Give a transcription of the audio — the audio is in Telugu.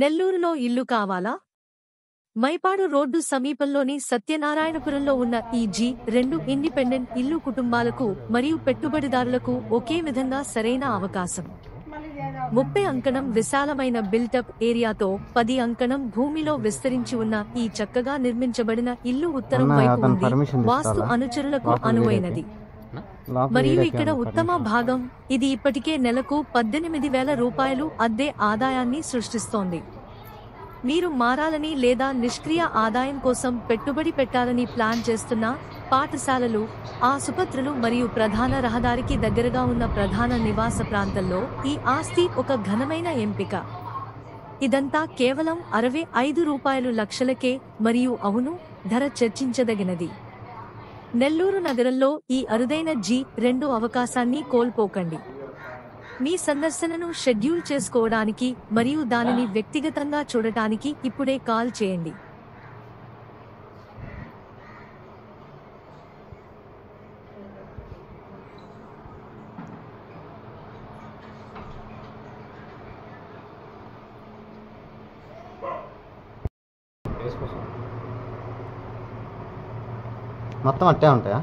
నెల్లూరులో ఇల్లు కావాలా? మైపాడు రోడ్డు సమీపంలోని సత్యనారాయణపురంలో ఉన్న ఈ G2 ఇండిపెండెంట్ ఇల్లు కుటుంబాలకు మరియు పెట్టుబడిదారులకు ఒకే విధంగా సరైన అవకాశం. 30 అంకణం విశాలమైన బిల్టప్ ఏరియాతో 10 అంకణం భూమిలో విస్తరించి ఉన్న ఈ చక్కగా నిర్మించబడిన ఇల్లు ఉత్తరం వైపు ఉంది. వాస్తు అనుచరులకు అనువైనది. మరియు ఇక్కడ ఉత్తమ భాగం, ఇది ఇప్పటికే నెలకు 18,000 రూపాయలు అద్దె ఆదాయాన్ని సృష్టిస్తోంది. మీరు మారాలని లేదా నిష్క్రియ ఆదాయం కోసం పెట్టుబడి పెట్టాలని ప్లాన్ చేస్తున్న పాఠశాలలు, ఆసుపత్రులు మరియు ప్రధాన రహదారికి దగ్గరగా ఉన్న ప్రధాన నివాస ప్రాంతంలో ఈ ఆస్తి ఒక ఘనమైన ఎంపిక. ఇదంతా కేవలం 65 లక్షలకే మరియు అవును, ధర చర్చించదగినది. నెల్లూరు నగరంలో ఈ అరుదైన G2 అవకాశాన్ని కోల్పోకండి. మీ సందర్శనను షెడ్యూల్ చేసుకోవడానికి మరియు దానిని వ్యక్తిగతంగా చూడటానికి ఇప్పుడే కాల్ చేయండి. మొత్తం అట్టే ఉంటాయా?